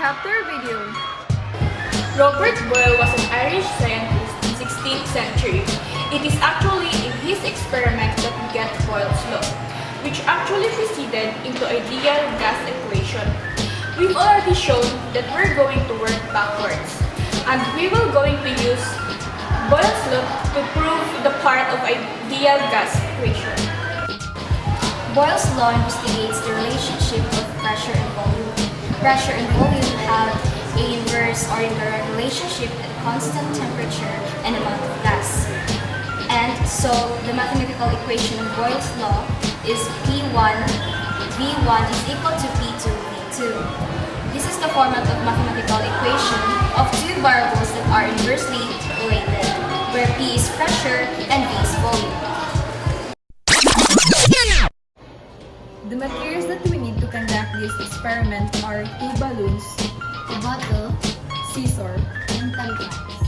recap their video. Robert Boyle was an Irish scientist in 16th century. It is actually in his experiment that we get Boyle's law, which actually preceded into ideal gas equation. We've already shown that we're going to work backwards, and we will going to use Boyle's law to prove the part of ideal gas equation. Boyle's law investigates the relationship of pressure and volume. Pressure and volume have a inverse or indirect relationship at constant temperature and amount of gas. And so the mathematical equation of Boyle's law is P1 V1 is equal to P2 V2. This is the format of mathematical equation of two variables that are inversely related, where P is pressure and V is volume. The materials that we need to conduct this experiment are 2 balloons, A bottle scissor, and tampons.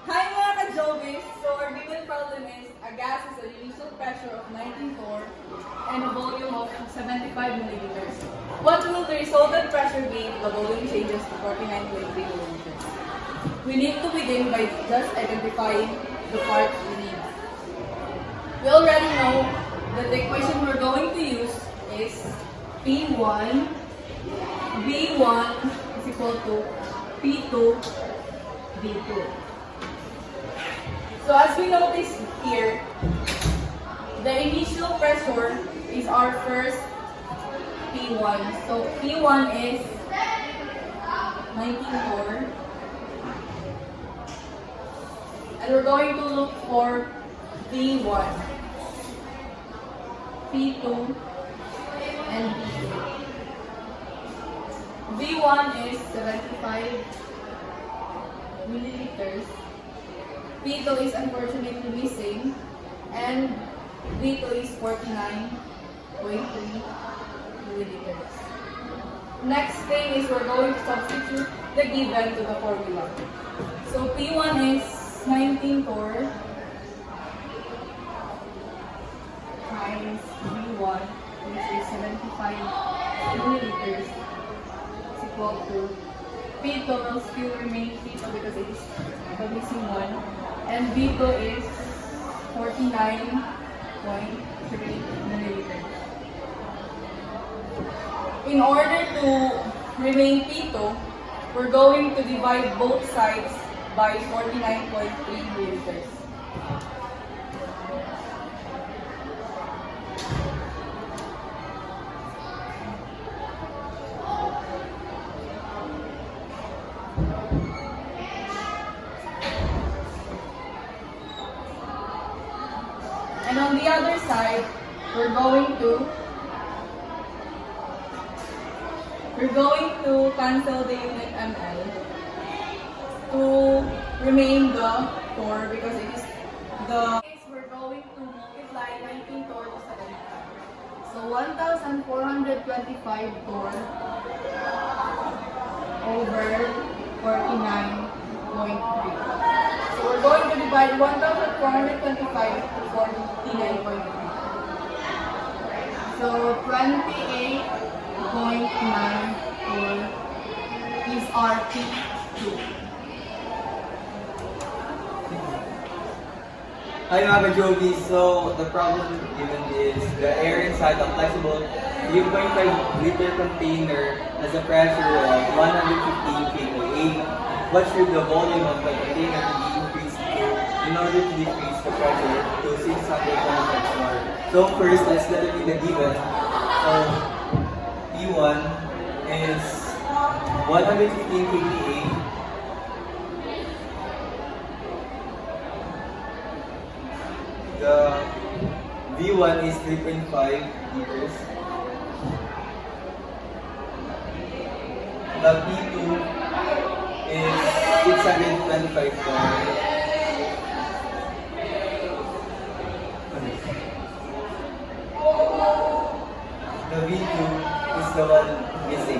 Hi mga ka-Jovis! So our given problem is a gas is a initial pressure of 19 torr and a volume of 75 milliliters. What will the resultant pressure be if the volume changes to 49.3 milliliters? We need to begin by just identifying the parts we need. We already know that the equation we're going to use is P1 V1 is equal to P2 V2. So as we notice here, the initial pressure is our first P1. So P1 is 19 torr. And we're going to look for V1, P2, and V2. V1 is 75 milliliters. P2 is unfortunately missing, and V2 is 49.3 milliliters. Next thing is we're going to substitute the given to the formula. So P1 is 19 torr times V1, which is 75 milliliters, is equal to P2 will still remain P2 because it is the missing one. And V2 is 49.3 milliliters. In order to remain P2, we're going to divide both sides by 49.3 milliliters. And on the other side, we're going to cancel the unit ml to remain the torr because it is the case we're going to multiply 19 torr to 75. So 1,425 torr over 49.3. So we're going to divide 1,425 to 49.3. So 28.94 is our P2. Hi mga ka-Jovi, so the problem given is the air inside a flexible 3.5 liter container has a pressure of 150 kPa. What should the volume of the container be increased to in order to decrease the pressure to 625 more? So first, let's determine the given. So P1 is 115 kPa the V1 is 3.5 liters. The P2 is 625 torr. The V2 is the one missing.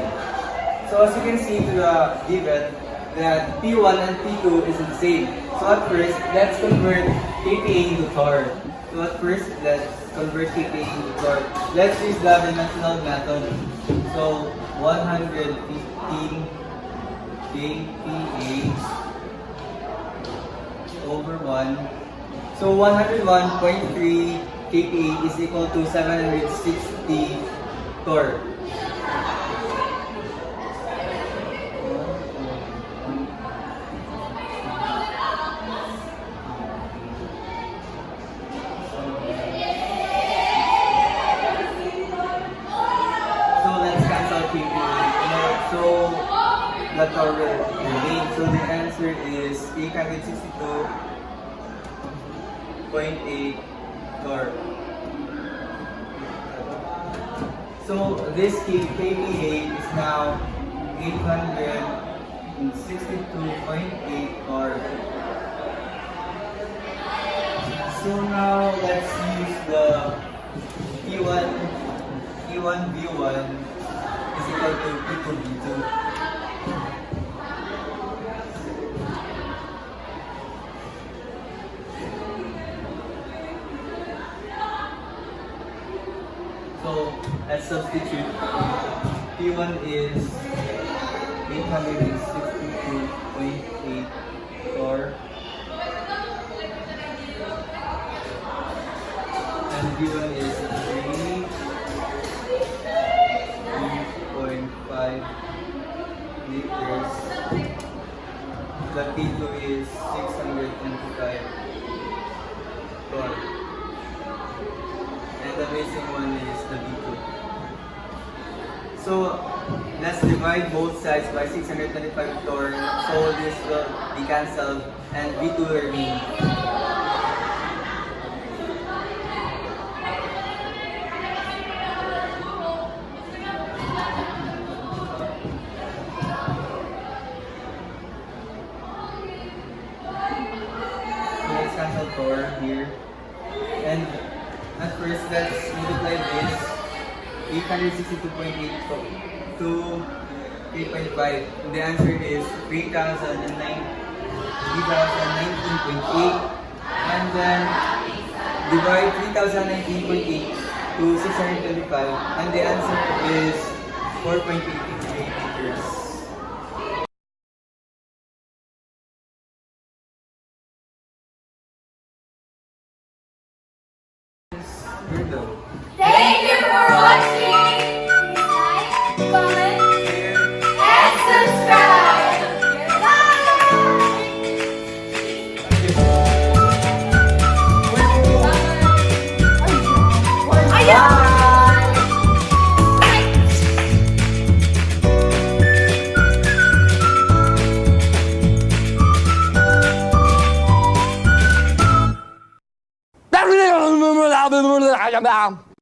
So as you can see to the given that P1 and P2 is the same. So at first, let's convert kPa into torr. So at first, let's convert kPa into torr. Let's use the dimensional method. So 115 kPa over 1. So 101.3 kPa is equal to 760 torr. The torr will remain. So the answer is 862.8 torr. So this kPa is now 862.8 torr. So now let's use the P1 V1 is equal to P2 V2. So let's substitute. P1 is 862.8 torr. And V1 is 3.5 liters. The P2 is 625 torr. And the missing one is the V2. So let's divide both sides by 625 torr. So this will be cancelled and V2 will remain. Cancel torr here, and at first let's multiply this 862.8 to 8.5. The answer is 3019.8, and then divide 3019.8 to 625, and the answer is 4.83 liters. Thank you for watching! Like, comment, and subscribe! Bye! Blah, blah, blah, blah, blah, blah, blah, blah.